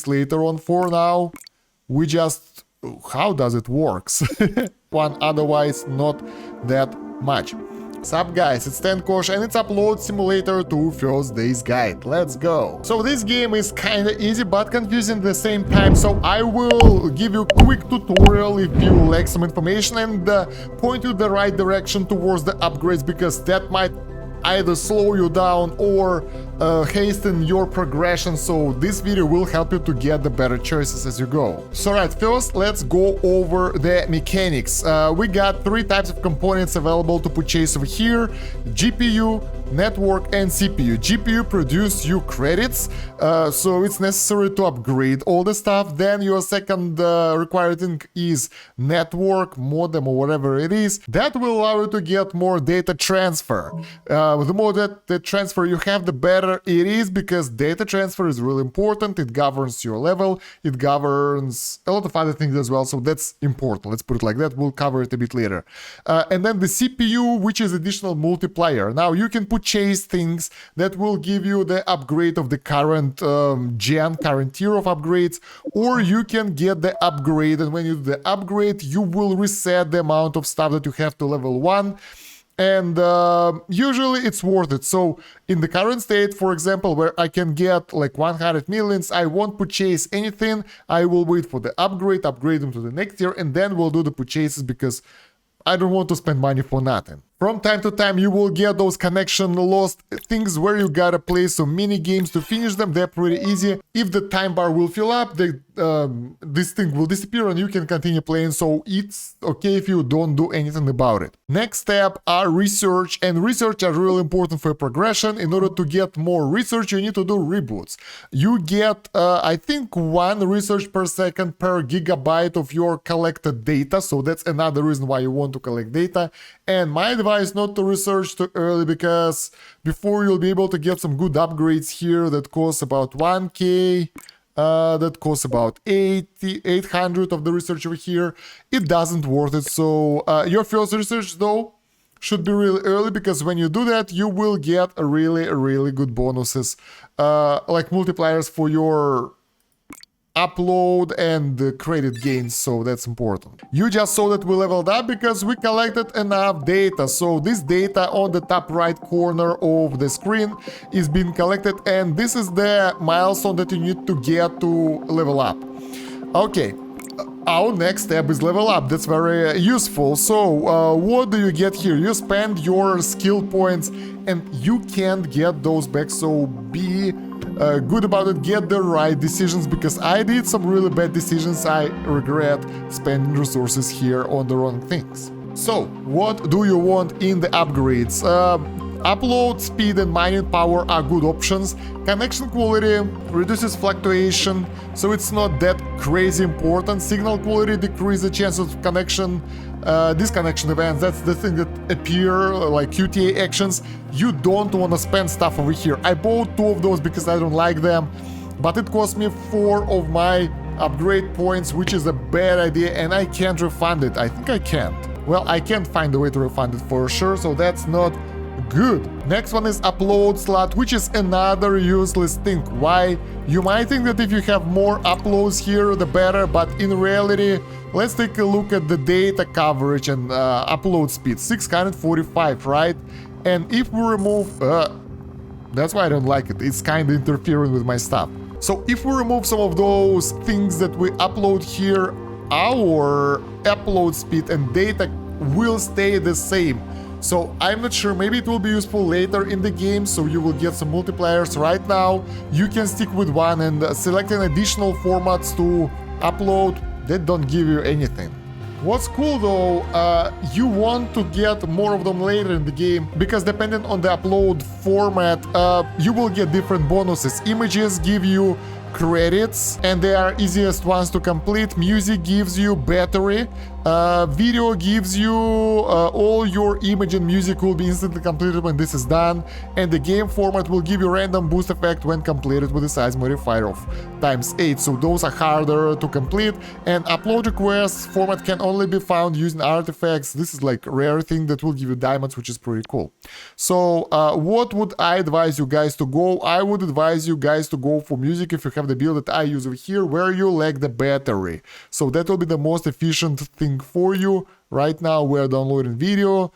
later on. For now, we just... How does it works? One otherwise not that much. Sup guys, it's Kosh and it's Upload Simulator 2 First Days Guide. Let's go! So this game is kinda easy but confusing at the same time, so I will give you a quick tutorial if you lack some information and point you the right direction towards the upgrades, because that might either slow you down or hasten your progression, so this video will help you to get the better choices as you go. So right, first let's go over the mechanics. We got three types of components available to purchase over here: GPU, network and CPU. GPU produce you credits, so it's necessary to upgrade all the stuff. Then your second required thing is network, modem or whatever it is. That will allow you to get more data transfer. The more data transfer you have, the better it is, because data transfer is really important. It governs your level, it governs a lot of other things as well, so that's important. Let's put it like that. We'll cover it a bit later. And then the CPU, which is additional multiplier. Now you can purchase things that will give you the upgrade of the current current tier of upgrades, or you can get the upgrade, and when you do the upgrade you will reset the amount of stuff that you have to level 1, and usually it's worth it. So in the current state, for example, where I can get like 100 millions, I won't purchase anything. I will wait for the upgrade them to the next year, and then we'll do the purchases, because I don't want to spend money for nothing. From time to time you will get those connection lost things where you gotta play some mini games to finish them. They're pretty easy. If the time bar will fill up, this thing will disappear and you can continue playing, so it's okay if you don't do anything about it. Next step are research, and research are really important for progression. In order to get more research, you need to do reboots. You get I think 1 research per second per gigabyte of your collected data, so that's another reason why you want to collect data. And my advice not to research too early, because before you'll be able to get some good upgrades here that cost about 1k, that costs about 800 of the research over here, it doesn't worth it. So your first research though should be really early, because when you do that you will get a really good bonuses, like multipliers for your upload and the credit gains, so that's important. You just saw that we leveled up because we collected enough data, so this data on the top right corner of the screen is being collected, and this is the milestone that you need to get to level up. Okay, our next step is level up. That's very useful. So what do you get here? You spend your skill points and you can't get those back, so be good about it. Get the right decisions, because I did some really bad decisions. I regret spending resources here on the wrong things. So what do you want in the upgrades? Upload speed and mining power are good options. Connection quality reduces fluctuation, so it's not that crazy important. Signal quality decreases the chance of connection disconnection events. That's the thing that appear like QTA actions. You don't want to spend stuff over here. I bought 2 of those because I don't like them, but it cost me 4 of my upgrade points, which is a bad idea, and I can't refund it. I think I can't. Well, I can't find a way to refund it for sure, so that's not good. Next one is upload slot, which is another useless thing. Why? You might think that if you have more uploads here, the better, but in reality, let's take a look at the data coverage and upload speed. 645, right? And if we remove... that's why I don't like it. It's kind of interfering with my stuff. So if we remove some of those things that we upload here, our upload speed and data will stay the same. So I'm not sure, maybe it will be useful later in the game, so you will get some multipliers. Right now you can stick with 1 and selecting additional formats to upload that don't give you anything. What's cool though, you want to get more of them later in the game, because depending on the upload format, you will get different bonuses. Images give you credits, and they are easiest ones to complete. Music gives you battery, Video gives you all your image and music will be instantly completed when this is done, and the game format will give you random boost effect when completed with the size modifier of ×8. So those are harder to complete, and upload requests format can only be found using artifacts. This is like a rare thing that will give you diamonds, which is pretty cool. So what would I advise you guys to go? I would advise you guys to go for music if you have the build that I use over here, where you lag the battery. So that will be the most efficient thing for you. Right now we're downloading video.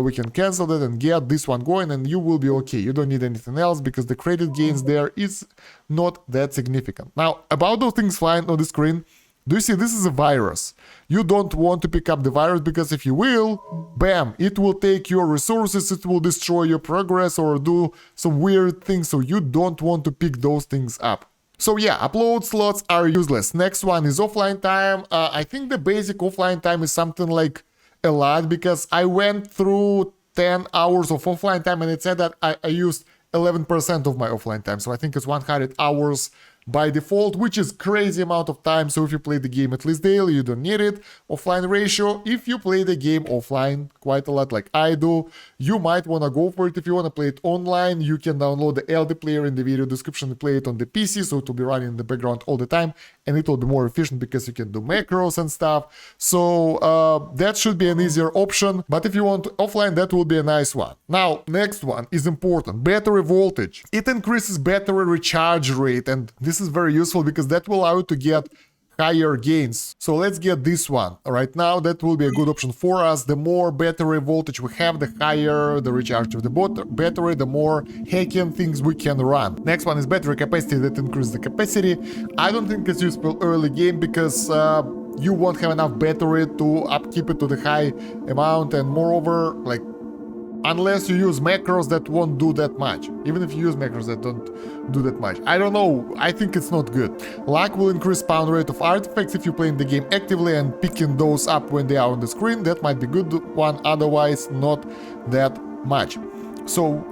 We can cancel that and get this one going, and you will be okay. You don't need anything else because the credit gains there is not that significant. Now, about those things flying on the screen, do you see this is a virus? You don't want to pick up the virus because if you will, bam, it will take your resources, it will destroy your progress or do some weird things, so you don't want to pick those things up. So yeah, upload slots are useless. Next one is offline time. I think the basic offline time is something like a lot, because I went through 10 hours of offline time and it said that I used 11% of my offline time. So I think it's 100 hours by default, which is crazy amount of time. So if you play the game at least daily, you don't need it. Offline ratio, if you play the game offline quite a lot like I do, you might want to go for it. If you want to play it online, you can download the LD player in the video description and play it on the PC, so it will be running in the background all the time, and it will be more efficient because you can do macros and stuff. So that should be an easier option, but if you want offline, that will be a nice one. Now, next one is important, battery voltage. It increases battery recharge rate, and this is very useful because that will allow you to get higher gains. So let's get this one. Right now, that will be a good option for us. The more battery voltage we have, the higher the recharge of the battery, the more hacking things we can run. Next one is battery capacity, that increases the capacity. I don't think it's useful early game because you won't have enough battery to upkeep it to the high amount, and moreover, like, unless you use macros that won't do that much. Even if you use macros that don't do that much. I don't know, I think it's not good. Luck will increase spawn rate of artifacts if you're playing the game actively and picking those up when they are on the screen. That might be good one, otherwise not that much. So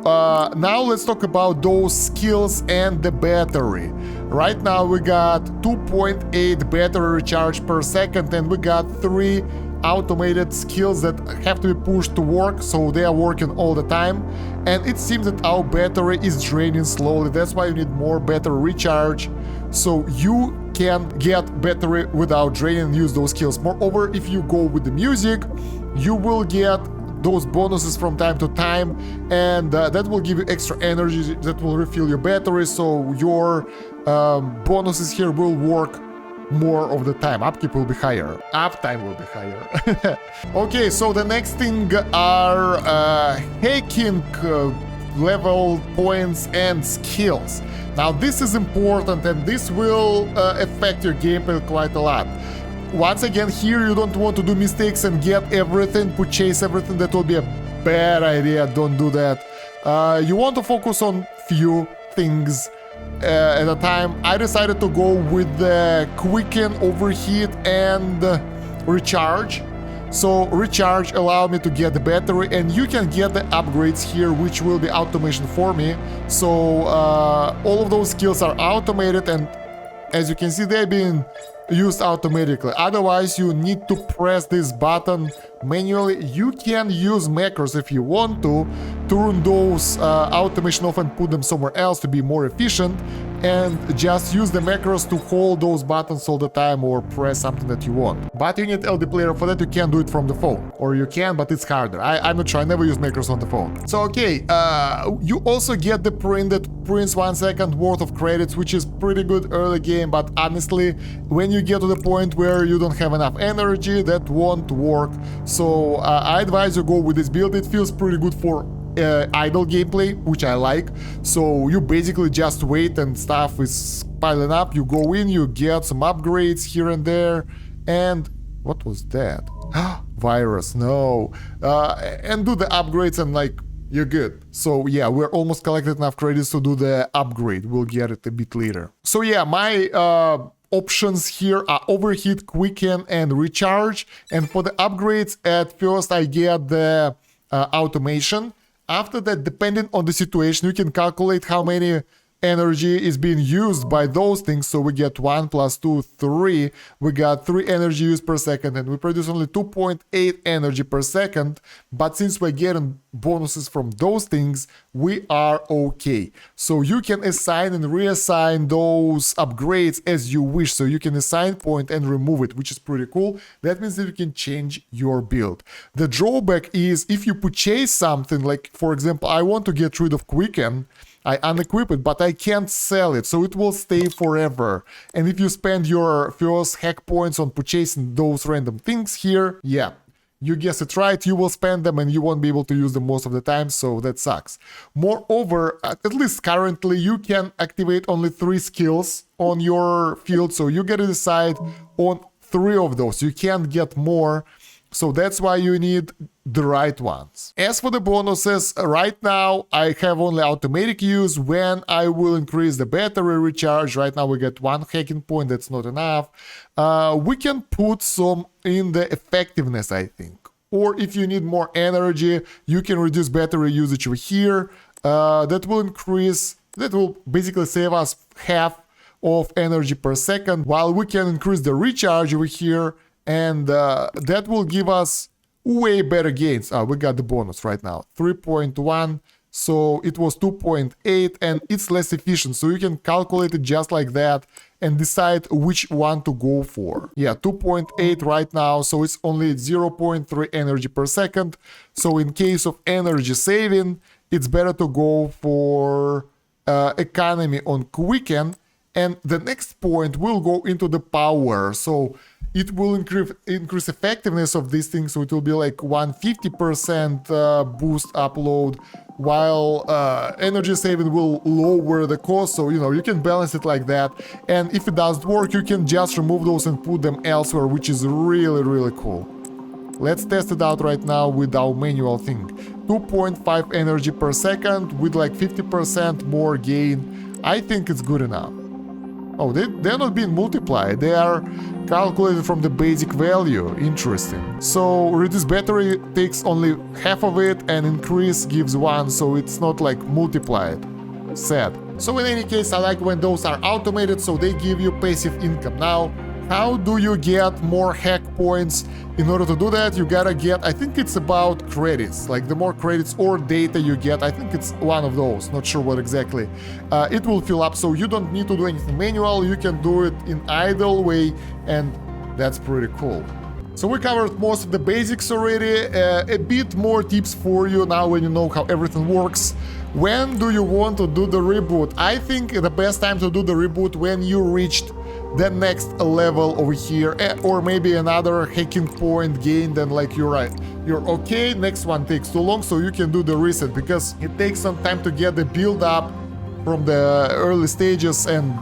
now let's talk about those skills and the battery. Right now we got 2.8 battery recharge per second, and we got 3 automated skills that have to be pushed to work, so they are working all the time, and it seems that our battery is draining slowly. That's why you need more battery recharge, so you can get battery without draining and use those skills. Moreover, if you go with the music, you will get those bonuses from time to time, and that will give you extra energy, that will refill your battery, so your bonuses here will work more of the time. Upkeep will be higher, uptime will be higher. Okay, so the next thing are hacking level points and skills. Now this is important, and this will affect your gameplay quite a lot. Once again, here you don't want to do mistakes and get everything, purchase everything. That will be a bad idea. Don't do that. You want to focus on few things at a time. I decided to go with the quicken, overheat, and recharge. So recharge allow me to get the battery, and you can get the upgrades here, which will be automation for me. So all of those skills are automated, and as you can see, they're being used automatically. Otherwise, you need to press this button manually. You can use macros if you want to turn those automation off and put them somewhere else to be more efficient, and just use the macros to hold those buttons all the time or press something that you want. But you need LD player for that. You can't do it from the phone, or you can, but it's harder. I'm not sure, I never use macros on the phone. So okay, you also get the print that prints 1 second worth of credits, which is pretty good early game, but honestly, when you get to the point where you don't have enough energy, that won't work. So I advise you go with this build. It feels pretty good for idle gameplay, which I like. So you basically just wait and stuff is piling up. You go in, you get some upgrades here and there, and what was that? Virus, no. And do the upgrades, and like, you're good. So yeah, we're almost collected enough credits to do the upgrade. We'll get it a bit later. So yeah, my options here are overheat, quicken, and recharge. And for the upgrades, at first I get the automation. After that, depending on the situation, you can calculate how many energy is being used by those things, so we get 1 plus 2, 3. We got 3 energy used per second, and we produce only 2.8 energy per second. But since we're getting bonuses from those things, we are okay. So you can assign and reassign those upgrades as you wish. So you can assign point and remove it, which is pretty cool. That means that you can change your build. The drawback is if you purchase something, like for example, I want to get rid of Quicken, I unequip it, but I can't sell it, so it will stay forever. And if you spend your first hack points on purchasing those random things here, yeah, you guessed it right, you will spend them and you won't be able to use them most of the time, so that sucks. Moreover, at least currently, you can activate only 3 skills on your field, so you gotta decide on 3 of those. You can't get more. So that's why you need the right ones. As for the bonuses, right now I have only automatic use. When I will increase the battery recharge, right now we get 1 hacking point, that's not enough. We can put some in the effectiveness, I think. Or if you need more energy, you can reduce battery usage over here. That will basically save us half of energy per second, while we can increase the recharge over here. And that will give us way better gains. We got the bonus right now, 3.1. So it was 2.8 and it's less efficient. So you can calculate it just like that and decide which one to go for. Yeah, 2.8 right now. So it's only 0.3 energy per second. So in case of energy saving, it's better to go for economy on Quicken. And the next point will go into the power. So it will increase effectiveness of these things, so it will be like 150% boost upload, while energy saving will lower the cost, so you can balance it like that. And if it doesn't work, you can just remove those and put them elsewhere, which is really cool. Let's test it out right now with our manual thing. 2.5 energy per second with like 50% more gain. I think it's good enough. Oh, they're not being multiplied, they are calculated from the basic value. Interesting. So reduce battery takes only half of it and increase gives 1, so it's not like multiplied. Sad. So in any case, I like when those are automated, so they give you passive income. Now, how do you get more hack points? In order to do that, you gotta get, I think it's about credits, like the more credits or data you get, I think it's one of those, not sure what exactly. It will fill up, so you don't need to do anything manual, you can do it in idle way, and that's pretty cool. So we covered most of the basics already, a bit more tips for you now when you know how everything works. When do you want to do the reboot? I think the best time to do the reboot when you reached the next level over here, or maybe another hacking point gain, then like you're okay, next one takes too long, so you can do the reset, because it takes some time to get the build up from the early stages and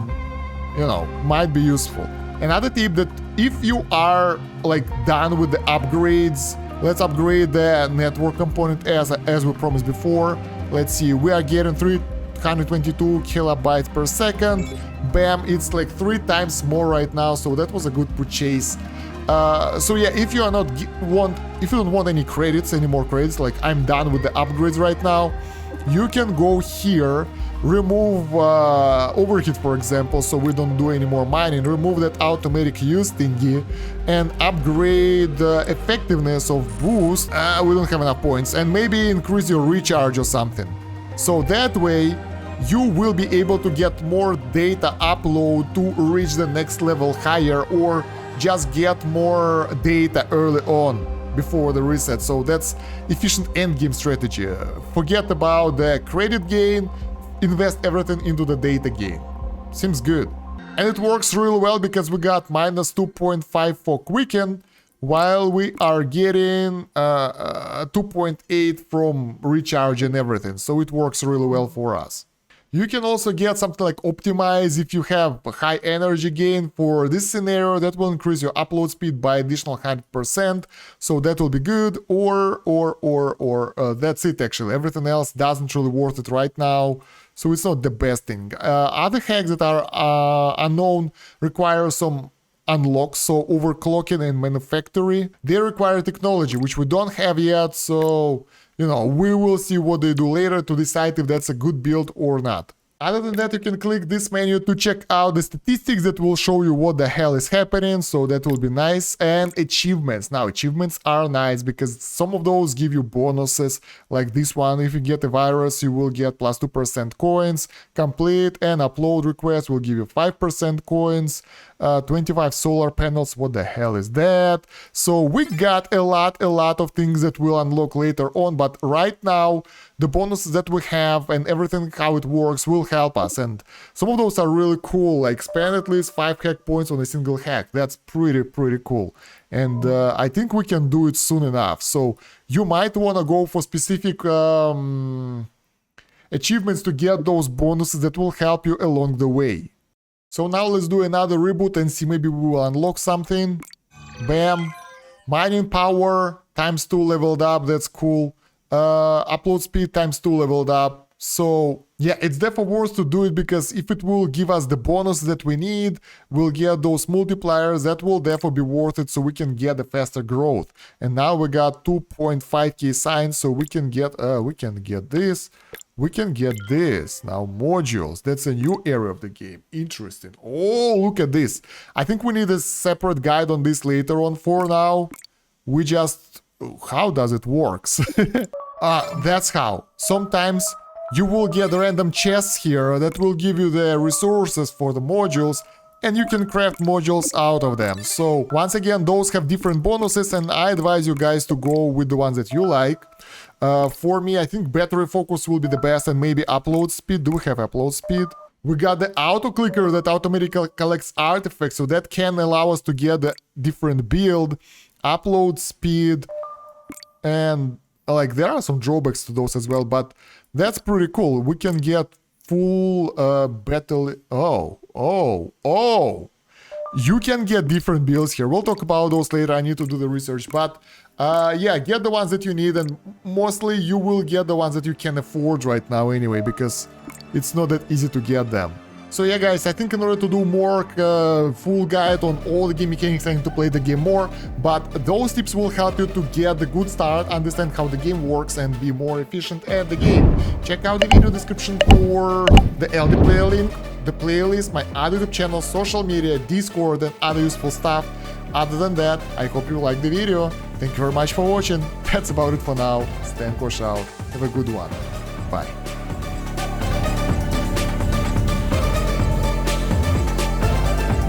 might be useful. Another tip, that if you are like done with the upgrades, let's upgrade the network component as we promised before. Let's see, we are getting 322 kilobytes per second. Bam, it's like 3 times more right now, so that was a good purchase. So yeah, if you don't want any credits, any more credits, like I'm done with the upgrades right now, you can go here, remove overheat, for example, so we don't do any more mining, remove that automatic use thingy, and upgrade the effectiveness of boost. We don't have enough points, and maybe increase your recharge or something. So that way, you will be able to get more data upload to reach the next level higher, or just get more data early on before the reset. So that's efficient endgame strategy. Forget about the credit gain, invest everything into the data gain. Seems good. And it works really well, because we got minus 2.5 for Quicken, while we are getting 2.8 from recharge and everything. So it works really well for us. You can also get something like optimize if you have a high energy gain. For this scenario, that will increase your upload speed by additional 100%, so that will be good. Or that's it actually. Everything else doesn't really worth it right now, so it's not the best thing. Other hacks that are unknown require some unlocks, so overclocking and manufactory. They require technology, which we don't have yet, so we will see what they do later to decide if that's a good build or not. Other than that, you can click this menu to check out the statistics that will show you what the hell is happening, so that will be nice. And achievements. Now, achievements are nice because some of those give you bonuses, like this one. If you get a virus, you will get plus 2% coins. Complete and upload request will give you 5% coins. 25 solar panels, what the hell is that? So we got a lot of things that we'll unlock later on, but right now the bonuses that we have and everything how it works will help us, and some of those are really cool, like spend at least 5 hack points on a single hack. That's pretty cool, and I think we can do it soon enough. So you might want to go for specific achievements to get those bonuses that will help you along the way. So now let's do another reboot and see, maybe we will unlock something. Bam. Mining power ×2 leveled up, that's cool. Upload speed ×2 leveled up. So yeah, it's definitely worth to do it, because if it will give us the bonus that we need, we'll get those multipliers that will definitely be worth it, so we can get the faster growth. And now we got 2.5k signs, so we can get this. We can get this. Now modules, that's a new area of the game. Interesting. Oh, look at this. I think we need a separate guide on this later on. For now, we just... how does it works? That's how. Sometimes you will get random chests here that will give you the resources for the modules, and you can craft modules out of them. So once again, those have different bonuses, and I advise you guys to go with the ones that you like. For me, I think battery focus will be the best, and maybe upload speed. Do we have upload speed? We got the auto clicker that automatically collects artifacts, so that can allow us to get a different build. Upload speed, and like there are some drawbacks to those as well, but that's pretty cool. We can get full battle. Oh, you can get different builds here. We'll talk about those later. I need to do the research, but yeah, get the ones that you need, and mostly you will get the ones that you can afford right now anyway, because it's not that easy to get them. So yeah, guys, I think in order to do more full guide on all the game mechanics, I need to play the game more, but those tips will help you to get the good start, understand how the game works, and be more efficient at the game. Check out the video description for the LD player link, the playlist, my other YouTube channel, social media, Discord, and other useful stuff. Other than that, I hope you liked the video. Thank you very much for watching. That's about it for now. Stan Kosh out. Have a good one. Bye.